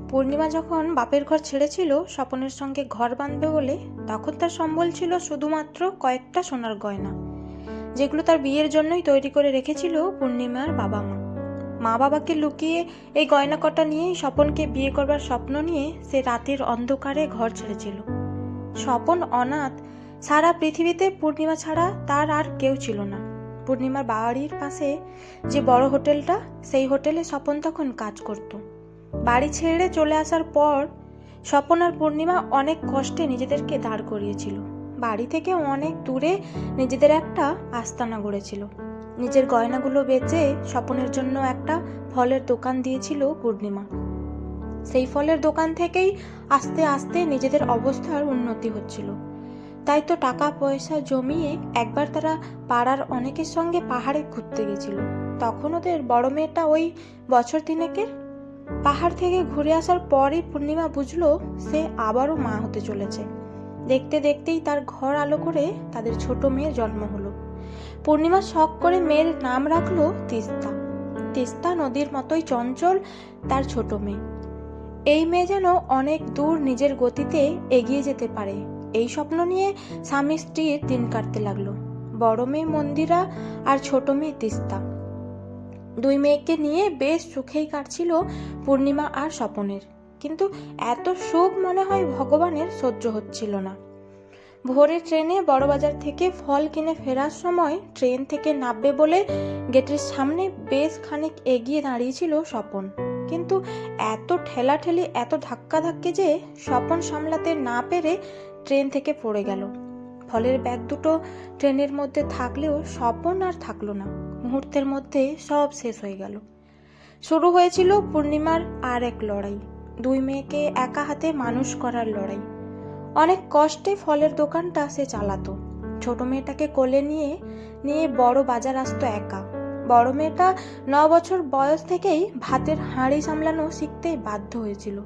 পূর্ণিমা যখন বাপের ঘর ছেড়েছিল স্বপনের সঙ্গে ঘর বাঁধবে বলে, তখন তার সম্বল ছিল শুধুমাত্র কয়েকটা সোনার গয়না, যেগুলো তার বিয়ের জন্যই তৈরি করে রেখেছিল পূর্ণিমার বাবা মা। মা বাবাকে লুকিয়ে এই গয়না কটা নিয়েই স্বপনকে বিয়ে করবার স্বপ্ন নিয়ে সে রাতের অন্ধকারে ঘর ছেড়েছিল। স্বপন অনাথ, সারা পৃথিবীতে পূর্ণিমা ছাড়া তার আর কেউ ছিল না। পূর্ণিমার বাড়ির পাশে যে বড় হোটেলটা, সেই হোটেলে স্বপন তখন কাজ করত। বাড়ি ছেড়ে চলে আসার পর স্বপন আর পূর্ণিমা অনেক কষ্টে নিজেদেরকে দাঁড় করিয়েছিল। বাড়ি থেকে অনেক দূরে নিজেদের একটা আস্তানা গড়েছিল। নিজের গয়নাগুলো বেচে স্বপনের জন্য একটা ফলের দোকান দিয়েছিল পূর্ণিমা। সেই ফলের দোকান থেকেই আস্তে আস্তে নিজেদের অবস্থার উন্নতি হচ্ছিল। তাই তো টাকা পয়সা জমিয়ে একবার তারা পাড়ার অনেকের সঙ্গে পাহাড়ে ঘুরতে গেছিল। তখন ওদের বড় মেয়েটা ওই বছর তিনেকের। পাহাড় থেকে ঘুরে আসার পরই পূর্ণিমা বুঝলো সে আবারও মা হতে চলেছে। দেখতে দেখতেই তার ঘর আলো করে তাদের ছোট মেয়ের জন্ম হলো। পূর্ণিমা শখ করে মেয়ের নাম রাখলো তিস্তা। তিস্তা নদীর মতোই চঞ্চল তার ছোট মেয়ে। এই মেয়ে যেন অনেক দূর নিজের গতিতে এগিয়ে যেতে পারে, এই স্বপ্ন নিয়ে স্বামী স্ত্রীর দিন কাটতে লাগলো। বড় মেয়ে মন্দিরা আর ছোট মেয়ে তিস্তা, দুই মেয়েকে নিয়ে বেশ সুখেই কাটছিল পূর্ণিমা আর স্বপনের। কিন্তু এত সুখ মনে হয় ভগবানের সহ্য হচ্ছিল না। ভোরে ট্রেনে বড়বাজার থেকে ফল কিনে ফেরার সময় ট্রেন থেকে নামবে বলে গেটের সামনে বেশ খানিক এগিয়ে দাঁড়িয়েছিল স্বপন। কিন্তু এত ঠেলাঠেলি, এত ধাক্কাধাক্কি যে স্বপন সামলাতে না পেরে ট্রেন থেকে পড়ে গেল। ফলের ব্যাগ দুটো ট্রেনের মধ্যে থাকলেও স্বপন আর থাকলো না। মুহূর্তের মধ্যে সব শেষ হয়ে গেল। শুরু হয়েছিল পূর্ণিমার আর এক লড়াই, দুই মেয়েকে একা হাতে মানুষ করার লড়াই। অনেক কষ্টে ফলের দোকানটা সে চালাতো। ছোট মেয়েটাকে কোলে নিয়ে নিয়ে বড় বাজার আসতো একা। বড় মেয়েটা 9 বছর বয়স থেকেই ভাতের হাঁড়ি সামলানো শিখতে বাধ্য হয়েছিল।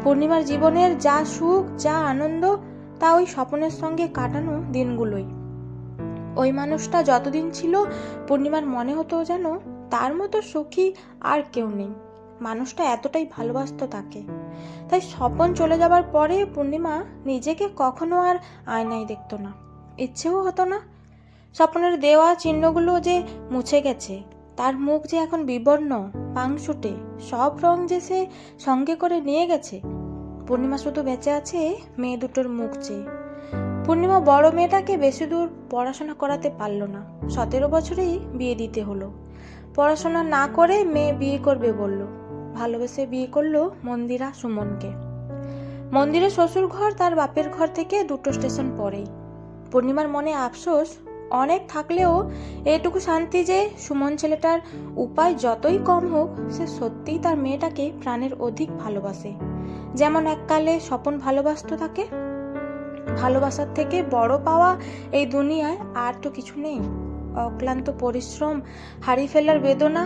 পূর্ণিমার জীবনের যা সুখ, যা আনন্দ, তা ওই স্বপনের সঙ্গে কাটানো দিনগুলোই। ওই মানুষটা যতদিন ছিল পূর্ণিমার মনে হতো যেন তার মতো সুখী আর কেউ নেই। মানুষটা এতটাই ভালোবাসতো তাকে। তাই স্বপন চলে যাবার পরে পূর্ণিমা নিজেকে কখনো আর আয়নায় দেখতো না, ইচ্ছেও হতো না। স্বপনের দেওয়া চিহ্নগুলো যে মুছে গেছে, তার মুখ যে এখন বিবর্ণ, পাংশুটে, সব রং যে সে সঙ্গে করে নিয়ে গেছে। পূর্ণিমা শুধু বেঁচে আছে মেয়ে দুটোর মুখ চেয়ে। পূর্ণিমা বড় মেয়েটাকে বেশি দূর পড়াশোনা করাতে পারল না। 17 বছরেই বিয়ে দিতে হলো। পড়াশোনা না করে মেয়ে বিয়ে করবে বলল। ভালোবেসে বিয়ে করলো মন্দিরা সুমনকে। মন্দিরের শ্বশুর ঘর তার বাপের ঘর থেকে 2টো স্টেশন পরেই। পূর্ণিমার মনে আফসোস অনেক থাকলেও এটুকু শান্তি যে সুমন ছেলেটার উপায় যতই কম হোক, সে সত্যিই তার মেয়েটাকে প্রাণের অধিক ভালোবাসে, যেমন এককালে স্বপন ভালোবাসতো তাকে। ভালোবাসার থেকে বড় পাওয়া এই দুনিয়ায় আর তো কিছু নেই। অক্লান্ত পরিশ্রম, হারিয়ে ফেলার বেদনা,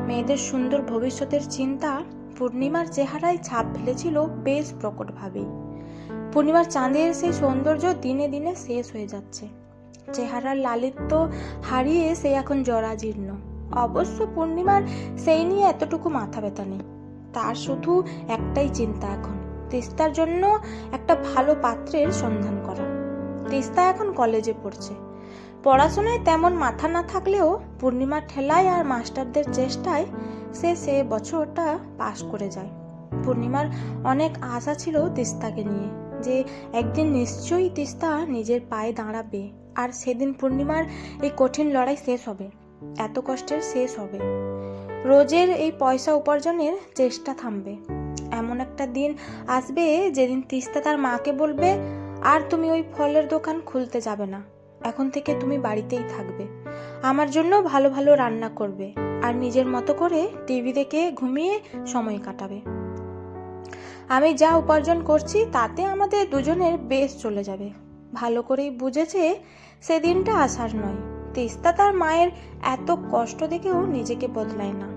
মেয়েদের সুন্দর ভবিষ্যতের চিন্তা পূর্ণিমার চেহারায় ছাপ ফেলেছিল বেশ প্রকটভাবেই। পূর্ণিমার চাঁদের সেই সৌন্দর্য দিনে দিনে শেষ হয়ে যাচ্ছে। চেহারার লালিত্য হারিয়ে সে এখন জরাজীর্ণ। অবশ্য পূর্ণিমার সেই নিয়ে এতটুকু মাথা ব্যথা নেই। তার শুধু একটাই চিন্তা এখন, তিস্তার জন্য একটা ভালো পাত্রের সন্ধান করা। তিস্তা এখন কলেজে পড়ছে। পড়াশোনায় তেমন মাথা না থাকলেও পূর্ণিমার ঠেলায় আর মাস্টারদের চেষ্টায় সে বছরটা পাশ করে যায়। পূর্ণিমার অনেক আশা ছিল তিস্তাকে নিয়ে, যে একদিন নিশ্চয়ই তিস্তা নিজের পায়ে দাঁড়াবে, আর সেদিন পূর্ণিমার এই কঠিন লড়াই শেষ হবে, এত কষ্টের শেষ হবে। রোজের এই পয়সা উপার্জনের চেষ্টা থামবে। এমন একটা দিন আসবে যেদিন তিস্তা তার মাকে বলবে, আর তুমি ওই ফলের দোকান খুলতে যাবে না, এখন থেকে তুমি বাড়িতেই থাকবে, আমার জন্য ভালো ভালো রান্না করবে, আর নিজের মতো করে টিভি দেখে ঘুমিয়ে সময় কাটাবে। আমি যা উপার্জন করছি তাতে আমাদের দুজনের বেশ চলে যাবে। ভালো করেই বুঝেছে সেদিনটা আসার নয়। তিস্তা তার মায়ের এত কষ্ট দেখেও নিজেকে বদলায় না।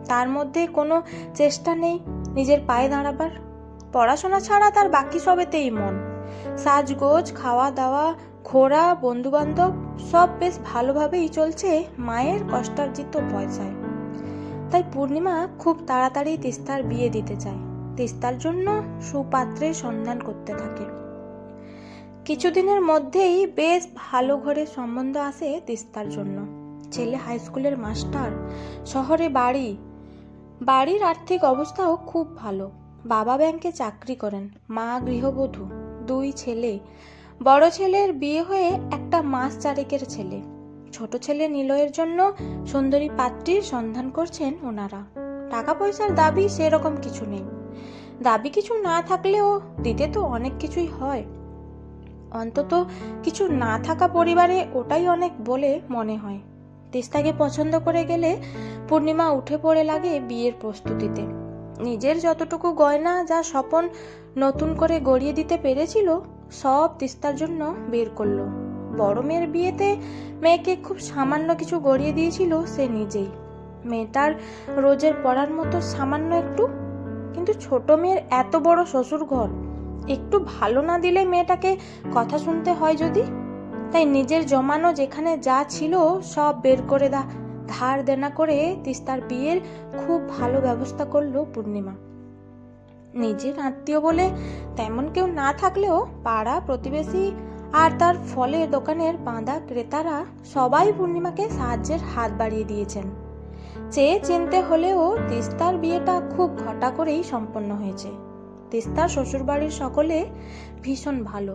তার মধ্যে কোনো চেষ্টা নেই নিজের পায়ে দাঁড়াবার। পড়াশোনা ছাড়া তার বাকি সবেতেই মন। সাজগোজ, খাওয়া দাওয়া, ঘোরা, বন্ধুবান্ধব সব বেশ ভালোভাবেই চলছে মায়ের কষ্টার্জিত পয়সায়। তাই পূর্ণিমা খুব তাড়াতাড়ি তিস্তার বিয়ে দিতে চায়। তিস্তার জন্য সুপাত্রের সন্ধান করতে থাকে। কিছুদিনের মধ্যেই বেশ ভালো ঘরের সম্বন্ধ আসে তিস্তার জন্য। ছেলে হাই স্কুলের মাস্টার, শহরে বাড়ির আর্থিক অবস্থাও খুব ভালো। বাবা ব্যাংকে চাকরি করেন, মা গৃহবধূ, 2 ছেলে। বড় ছেলের বিয়ে হয়ে একটা মাস চারেকের ছেলে। ছোট ছেলে নিলয়ের জন্য সুন্দরী পাত্রীর সন্ধান করছেন ওনারা। টাকা পয়সার দাবি সেরকম কিছু নেই। দাবি কিছু না থাকলেও দিতে তো অনেক কিছুই হয়। অন্তত কিছু না থাকা পরিবারে ওটাই অনেক বলে মনে হয়। তিস্তাকে পছন্দ করে গেলে পূর্ণিমা উঠে পড়ে লাগে বিয়ের প্রস্তুতিতে। নিজের যতটুকু গয়না যা স্বপন নতুন করে গড়িয়ে দিতে পেরেছিল সব তিস্তার জন্য বের করলো। বড় মেয়ের বিয়েতে মেয়েকে খুব সামান্য কিছু গড়িয়ে দিয়েছিল সে নিজেই। মেয়েটার রোজের পড়ার মতো সামান্য একটু। কিন্তু ছোট মেয়ের এত বড় শ্বশুর ঘর, একটু ভালো না দিলে মেয়েটাকে কথা শুনতে হয় যদি। তাই নিজের জমানো যেখানে যা ছিল সব বের করে ধার দেনা করে তিস্তার বিয়ের খুব ভালো ব্যবস্থা করলো পূর্ণিমা। নিজের আত্মীয় বলে তেমন কেউ না থাকলেও পাড়া প্রতিবেশী আর তার ফলের দোকানের বাঁধা ক্রেতারা সবাই পূর্ণিমাকে সাহায্যের হাত বাড়িয়ে দিয়েছেন। চেয়ে চিনতে হলেও তিস্তার বিয়েটা খুব ঘটা করেই সম্পন্ন হয়েছে। তিস্তার শ্বশুরবাড়ির সকলে ভীষণ ভালো।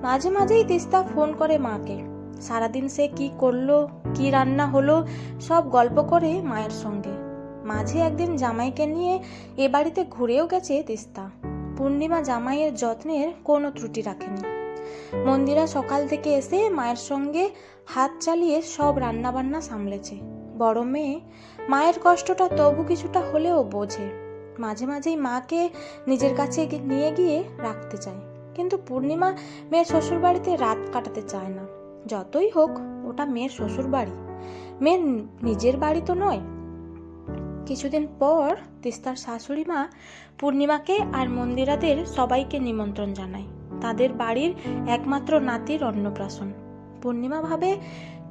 মাঝে মাঝেই তিস্তা ফোন করে মাকে। সারাদিন সে কি করলো, কি রান্না হলো সব গল্প করে মায়ের সঙ্গে। মাঝে একদিন জামাইকে নিয়ে এ বাড়িতে ঘুরেও গেছে তিস্তা। পূর্ণিমা জামাইয়ের যত্নের কোনো ত্রুটি রাখেনি। মন্দিরা সকাল থেকে এসে মায়ের সঙ্গে হাত চালিয়ে সব রান্নাবান্না সামলেছে। বড় মেয়ে মায়ের কষ্টটা তবু কিছুটা হলেও বোঝে। মাঝে মাঝেই মাকে নিজের কাছে নিয়ে গিয়ে রাখতে চায়। কিন্তু পূর্ণিমা মেয়ের শ্বশুর বাড়িতে রাত কাটাতে চায় না। যতই হোক ওটা মেয়ের শ্বশুর বাড়ি, মেয়ের নিজের বাড়ি তো নয়। কিছুদিন পর তিস্তার শাশুড়ি মা পূর্ণিমাকে আর মন্দিরাদের সবাইকে নিমন্ত্রণ জানায় তাদের বাড়ির একমাত্র নাতির অন্নপ্রাশন। পূর্ণিমা ভাবে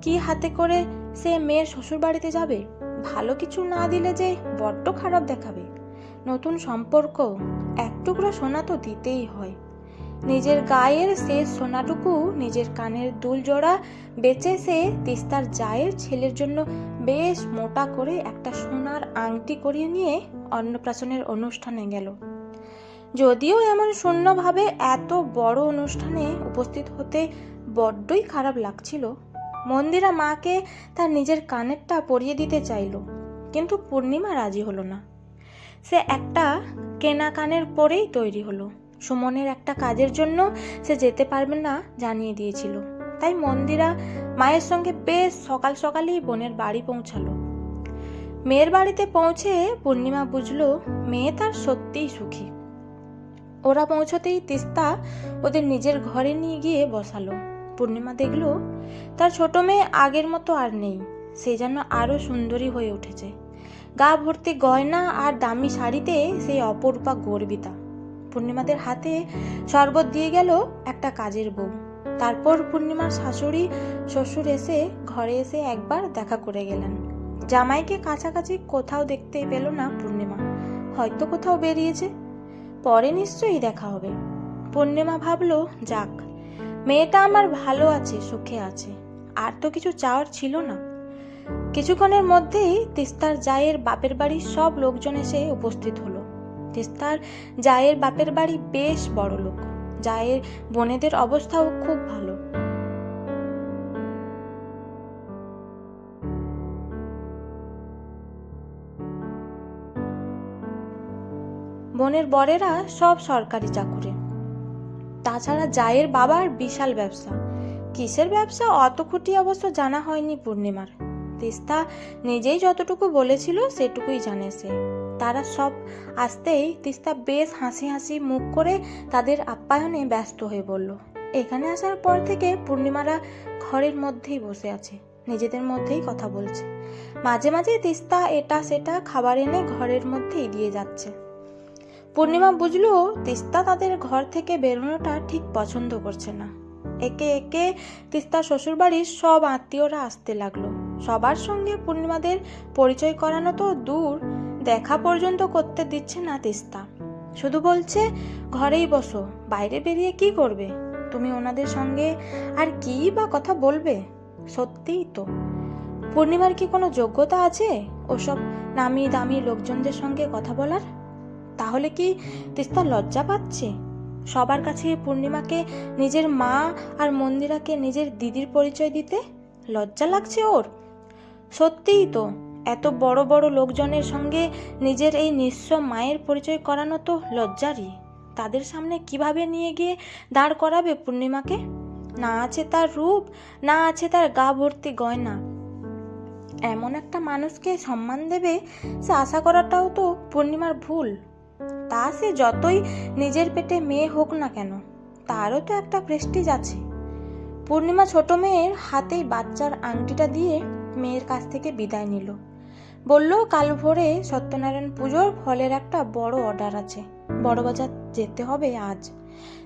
কি হাতে করে সে মেয়ের শ্বশুর বাড়িতে যাবে, ভালো কিছু না দিলে যে বড্ড খারাপ দেখাবে। নতুন সম্পর্ক, এক টুকরো সোনা তো দিতেই হয়। নিজের গায়ের শেষ সোনাটুকু নিজের কানের দুল জোড়া বেচে সে তিস্তার জায়ের ছেলের জন্য বেশ মোটা করে একটা সোনার আংটি করিয়ে নিয়ে অন্নপ্রাশনের অনুষ্ঠানে গেল। যদিও এমন শূন্যভাবে এত বড় অনুষ্ঠানে উপস্থিত হতে বড্ডই খারাপ লাগছিল। মন্দিরা মাকে তার নিজের কানেরটা পরিয়ে দিতে চাইল, কিন্তু পূর্ণিমা রাজি হলো না। সে একটা কেনা কানের পরেই তৈরি হলো। সুমনের একটা কাজের জন্য সে যেতে পারবে না জানিয়ে দিয়েছিল। তাই মন্দিরা মায়ের সঙ্গে বেশ সকাল সকালই বোনের বাড়ি পৌঁছালো। মেয়ের বাড়িতে পৌঁছে পূর্ণিমা বুঝলো মেয়ে তার সত্যিই সুখী। ওরা পৌঁছতেই তিস্তা ওদের নিজের ঘরে নিয়ে গিয়ে বসালো। পূর্ণিমা দেখলো তার ছোট মেয়ে আগের মতো আর নেই। সে যেন আরো সুন্দরী হয়ে উঠেছে। গা ভর্তি গয়না আর দামি শাড়িতে সেই অপরূপা গর্বিতা। পূর্ণিমাদের হাতে শরবত দিয়ে গেল একটা কাজের বউ। তারপর পূর্ণিমার শাশুড়ি শ্বশুর এসে ঘরে এসে একবার দেখা করে গেলেন। জামাইকে কাছাকাছি কোথাও দেখতে পেল না পূর্ণিমা। হয়তো কোথাও বেরিয়েছে, পরে নিশ্চয়ই দেখা হবে। পূর্ণিমা ভাবলো, যাক, মেয়েটা আমার ভালো আছে, সুখে আছে, আর তো কিছু চাওয়ার ছিল না। কিছুক্ষণের মধ্যেই তিস্তার জায়ের বাপের বাড়ির সব লোকজন এসে উপস্থিত হলো। তিস্তার জায়ের বাপের বাড়ি বেশ বড় লোক। জায়ের বোনেদের অবস্থাও খুব ভালো। বোনের বরেরা সব সরকারি চাকুরে। তাছাড়া জায়ের বাবার বিশাল ব্যবসা। কিসের ব্যবসা অত খুঁটি অবশ্য জানা হয়নি পূর্ণিমার। তিস্তা নিজেই যতটুকু বলেছিল সেটুকুই জানে সে। তারা সব আসতেই তিস্তা বেশ হাসি হাসি মুখ করে তাদের আপ্যায়নে ব্যস্ত হয়ে বলল। এখানে আসার পর থেকে পূর্ণিমারা ঘরের মধ্যেই বসে আছে, নিজেদের মধ্যেই কথা বলছে। মাঝে মাঝে তিস্তা এটা সেটা খাবার এনে ঘরের মধ্যেই দিয়ে যাচ্ছে। পূর্ণিমা বুঝলো তিস্তা তাদের ঘর থেকে বেরোনোটা ঠিক পছন্দ করছে না। একে একে তিস্তার শ্বশুরবাড়ির সব আত্মীয়রা আসতে লাগলো। সবার সঙ্গে পূর্ণিমাদের পরিচয় করানো তো দূর, দেখা পর্যন্ত করতে দিচ্ছে না তিস্তা। শুধু বলছে ঘরেই বসো, বাইরে বেরিয়ে কি করবে? তুমি ওনাদের সঙ্গে আর কী বা কথা বলবে? সত্যিই তো, পূর্ণিমার কি কোনো যোগ্যতা আছে ওসব নামি দামি লোকজনদের সঙ্গে কথা বলার? তাহলে কি তিস্তা লজ্জা পাচ্ছে সবার কাছে পূর্ণিমাকে নিজের মা আর মন্দিরাকে নিজের দিদির পরিচয় দিতে? লজ্জা লাগছে ওর? সত্যিই তো, এত বড় বড় লোকজনের সঙ্গে নিজের এই নিঃস্ব মায়ের পরিচয় করানো তো লজ্জারই। তাদের সামনে কিভাবে নিয়ে গিয়ে দাঁড় করাবে পূর্ণিমাকে? না আছে তার রূপ, না আছে তার গা ভর্তি গয়না। এমন একটা মানুষকে সম্মান দেবে সে আশা করাটাও তো পূর্ণিমার ভুল। তা সে যতই নিজের পেটে মেয়ে হোক না কেন, তারও তো একটা প্রেস্টিজ আছে। পূর্ণিমা ছোট মেয়ের হাতেই বাচ্চার আংটিটা দিয়ে মেয়ের কাছ থেকে বিদায় নিল। বলল কাল ভোরে সত্যনারায়ণ পুজোর ফলের একটা বড় অর্ডার আছে, বড়বাজার যেতে হবে আজ,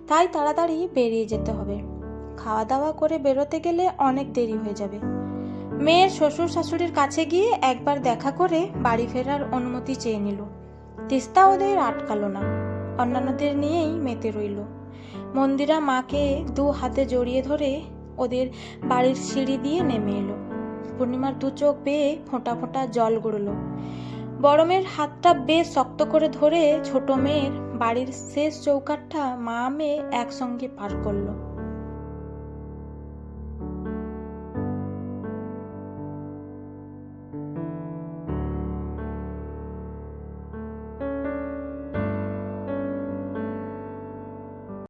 তাই তাড়াতাড়ি বেরিয়ে যেতে হবে। খাওয়া দাওয়া করে বেরোতে গেলে অনেক দেরি হয়ে যাবে। মেয়ের শ্বশুর শাশুড়ির কাছে গিয়ে একবার দেখা করে বাড়ি ফেরার অনুমতি চেয়ে নিল। তিস্তা ওদের আটকালো না, অন্যান্যদের নিয়েই মেতে রইল। মন্দিরা মাকে দু হাতে জড়িয়ে ধরে ওদের বাড়ির সিঁড়ি দিয়ে নেমে এলো। পূর্ণিমার দু চোখ বেয়ে ফোঁটা ফোঁটা জল গড়ল। বড় মেয়ের হাতটা বেশ শক্ত করে ধরে ছোট মেয়ের বাড়ির শেষ চৌকাঠটা মা মেয়ে একসঙ্গে পার করলো।